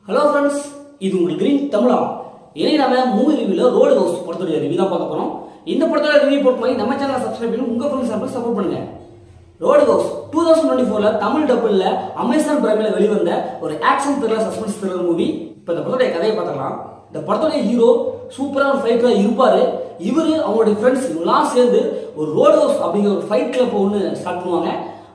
Hello friends, இது உங்கள் green தமிழா. இனி நாம மூவி ரிவ்யூல ரோட் ஹவுஸ் படத்தோட ரிவ்யூ தான் பார்க்க போறோம். இந்த படத்தோட ரிவ்யூ போட்டு போய் நம்ம சேனலை சப்ஸ்கிரைப் பண்ணி உங்க ஃப்ரெண்ட்ஸ் சர்வீஸ் சப்போர்ட் பண்ணுங்க. ரோட் ஹவுஸ் 2024ல தமிழ் டபுள்ல அமேசான் பிரைம்ல வெளிவந்த ஒரு action thriller suspense thriller movie. இப்போ இந்த படத்தோட கதையை பார்த்தலாம். இந்த படத்தோட ஹீரோ சூப்பரான ஃபைட்டரா இருப்பாரு. இவரு அவங்களுடைய ஃப்ரெண்ட்ஸ் எல்லாம் சேர்ந்து ஒரு ரோட் ஹவுஸ் அப்படிங்கிற ஒரு ஃபைட் கிளப் ஒன்று ஸ்டார்ட் பண்ணுவாங்க.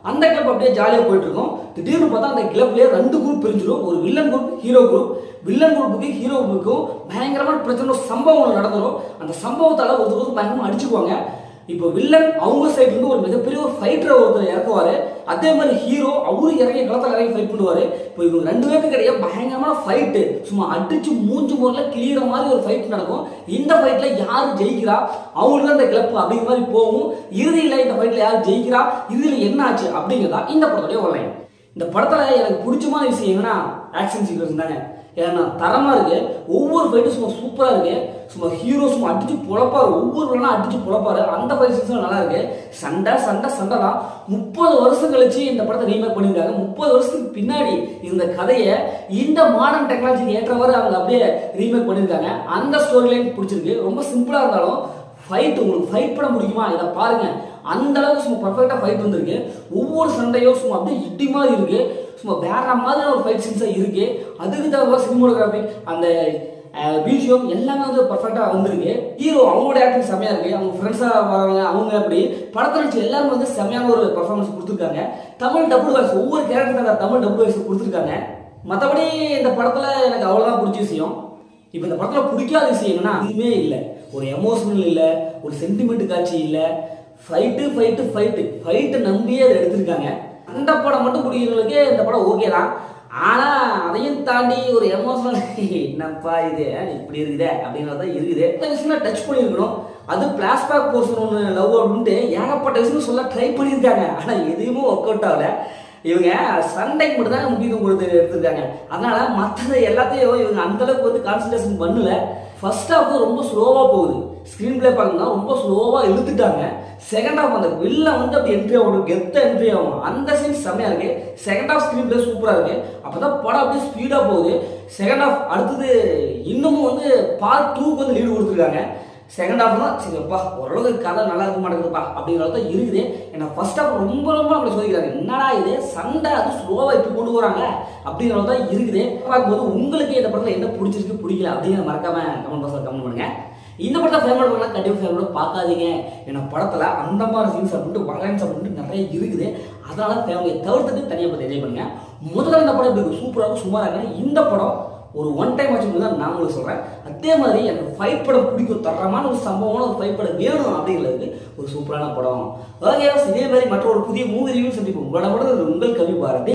அந்த கிளப் அப்படியே ஜாலியாக போயிட்டு இருக்கும். திடீர்னு பார்த்தா அந்த கிளப்லேயே ரெண்டு குரூப் பிரிஞ்சிடும். ஒரு villain group, hero group. Villain குரூப்புக்கு ஹீரோ குரூப்புக்கும் பயங்கரமான பிரச்சனை சம்பவம் நடந்துடும். அந்த சம்பவத்தால் ஒருத்தர் பயங்கரமாக அடிச்சுக்குவாங்க. இப்போ வில்லன் அவங்க சைட்ல இருந்து ஒரு மிகப்பெரிய ஒரு ஃபைட்டரை ஒருத்தர் இறக்குவாரு. அதே மாதிரி ஹீரோ அவரு இறங்கி களத்தில் இறங்கி ஃபைட் பண்ணுவாரு. இப்போ இவங்க ரெண்டு பேருக்கு கிடையாது பயங்கரமான ஃபைட்டு, சும்மா அடிச்சு மூஞ்சு முறையில் கிளியிற மாதிரி ஒரு ஃபைட் நடக்கும். இந்த ஃபைட்ல யாரு ஜெயிக்கிறா அவங்களுக்கு தான் இந்த கிளப் அப்படிங்கிற மாதிரி போகும். இறுதியில் இந்த ஃபைட்ல யார் ஜெயிக்கிறா, இறுதியில் என்ன ஆச்சு அப்படிங்கிறதா இந்த படத்தோடைய ஒன்லைன். இந்த படத்துல எனக்கு பிடிச்சமான விஷயம் என்னன்னா ஆக்ஷன் சீக்வன்ஸ் தாங்க. ஏன்னா தரமா இருக்கு. ஒவ்வொரு ஃபைட்டும் சும்மா சூப்பரா இருக்கு. சும்மா ஹீரோ சும்மா அடிச்சு பொழப்பாரு, ஒவ்வொரு வில்லனா அடிச்சு பொழப்பாரு. அந்த ஃபைட் சீக்வன்ஸ் நல்லா இருக்கு. சண்டை சண்டை சண்டை தான். 30 வருஷம் கழிச்சு இந்த படத்தை ரீமேக் பண்ணியிருக்காங்க. 30 வருஷத்துக்கு பின்னாடி இந்த கதையை இந்த மாடர்ன் டெக்னாலஜிக்கு ஏற்றவாறு அவங்க அப்படியே ரீமேக் பண்ணியிருக்காங்க. அந்த ஸ்டோரி லைன் பிடிச்சிருக்கு. ரொம்ப சிம்பிளா இருந்தாலும் ஃபைட், உங்களுக்கு ஃபைட் பண்ண முடியுமா இதை பாருங்க. அந்த அளவுக்கு சும்மா பர்ஃபெக்டா ஃபைட் வந்திருக்கு. ஒவ்வொரு சண்டையும் சும்மா அப்படியே இட்டி மாதிரி இருக்கு. சும்மா வேற மாதிரி ஒரு ஃபைட் சீன்ஸா இருக்கு. அதுக்கு தகுந்த சினிமோகிராஃபி, அந்த பிஜிஎம் எல்லாமே வந்து பர்ஃபெக்டா வந்திருக்கு. ஹீரோ அவங்களோட ஆக்டிங் செமையா இருக்கு. அவங்க ஃப்ரெண்ட்ஸா வரவங்க அவங்க அப்படி படத்தை வச்சு எல்லாரும் வந்து செமையான ஒரு பர்ஃபார்மன்ஸ் கொடுத்துருக்காங்க. தமிழ் டபுள் வாய்ஸ், ஒவ்வொரு கேரக்டர் தமிழ் டபுள் வாய்ஸ் கொடுத்துருக்காங்க. மற்றபடி இந்த படத்துல எனக்கு அவ்வளவுதான் பிடிச்ச விஷயம். இப்போ இந்த படத்துல பிடிக்காத விஷயம் என்னன்னா இதுவுமே இல்லை. ஒரு எமோஷனல் இல்லை, ஒரு சென்டிமெண்ட் காட்சி இல்லை. ஃபைட்டு ஃபைட்டு ஃபைட்டு ஃபைட்டு நம்பியே அதை எடுத்திருக்காங்க. அந்த படம் மட்டும் பிடிக்கிறவங்களுக்கு இந்த படம் ஓகே தான். ஆனா அதையும் தாண்டி ஒரு எமோஷனல் என்னப்பா இது இப்படி இருக்குதே அப்படிங்கிறத இருக்குது. இந்த விஷயம் டச் பண்ணியிருக்கணும். அது பிளாஷ்பேக் போர்ஷன் ஒன்று லவ் அப்படின்ட்டு ஏகப்பட்ட விஷயம் சொல்ல ட்ரை பண்ணியிருக்காங்க. ஆனா எதுவுமே ஒர்க் அவுட் ஆகல. இவங்க சண்டைக்கு மட்டும் தான் முக்கியத்துவம் கொடுத்து எடுத்திருக்காங்க. அதனால மற்றது எல்லாத்தையும் இவங்க அந்த அளவுக்கு வந்து கான்சன்ட்ரேஷன் பண்ணல. ஃபர்ஸ்ட் ஹாஃப் ரொம்ப ஸ்லோவா போகுது. ஸ்கிரீன் பிளே பார்க்கணும்னா ரொம்ப ஸ்லோவா இழுத்துட்டாங்க. செகண்ட் ஹாஃப் அந்த வில்ல வந்து அப்படி என்ட்ரி ஆகும், கெத்த என்ட்ரி ஆகும். அந்த சீன் செம்மையா இருக்கு. செகண்ட் ஹாஃப் ஸ்கிரீன் பிளே சூப்பரா இருக்கு. அப்பதான் படம் அப்படியே ஸ்பீடா போகுது. செகண்ட் ஹாஃப் அடுத்தது இன்னமும் வந்து பார்ட் 2க்கு வந்து லீடு கொடுத்துருக்காங்க. செகண்ட் ஹாஃப் தான் சரிப்பா ஓரளவுக்கு கதை நல்லா இருக்க மாட்டேங்குதுப்பா அப்படிங்கிறது தான் இருக்குது. ஏன்னா ஃபர்ஸ்ட் ஹாஃப் ரொம்ப ரொம்ப அப்படி சொல்லிக்கிறாங்க. என்னடா இது சண்டை அது ஸ்லோவா இப்படி கொண்டு போறாங்க அப்படிங்கிறது தான் இருக்குது. பார்க்கும்போது உங்களுக்கு இந்த படத்துல என்ன பிடிச்சிருக்கு பிடிக்கல அப்படிங்கிற மறக்காம கமெண்ட் பாக்ஸ்ல கமெண்ட் பண்ணுங்க. இந்த படத்தை ஃபேமிலி பண்ணலாம் கண்டிப்பாக ஃபேமிலியோட பார்க்காதீங்க. ஏன்னா படத்துல அந்த மாதிரி சீன்ஸ் அப்படின்ட்டு வயலன்ஸ் அப்படின்ட்டு நிறைய இருக்குது. அதனால ஃபேமிலியை தவிர்த்துட்டு தனியாக பார்த்து என்ஜாய் பண்ணுங்க. முதல்ல இந்த படம் இப்படி சூப்பராக சுமாராக இருக்காங்க. இந்த படம் ஒரு ஒன் டைம் வாட்சிங் தான் நான் உங்களுக்கு சொல்றேன். அதே மாதிரி எனக்கு ஃபைட் படம் பிடிக்கும், தரமான ஒரு சம்பவமான ஒரு ஃபைட் படம் வேணும் அப்படிங்கிறதுக்கு ஒரு சூப்பரான படம். ஓகே, இதே மாதிரி மற்ற ஒரு புதிய மூவி ரிவ்யூ சந்திப்போம். உங்களோட படம் உங்கள் கவி பாரதி.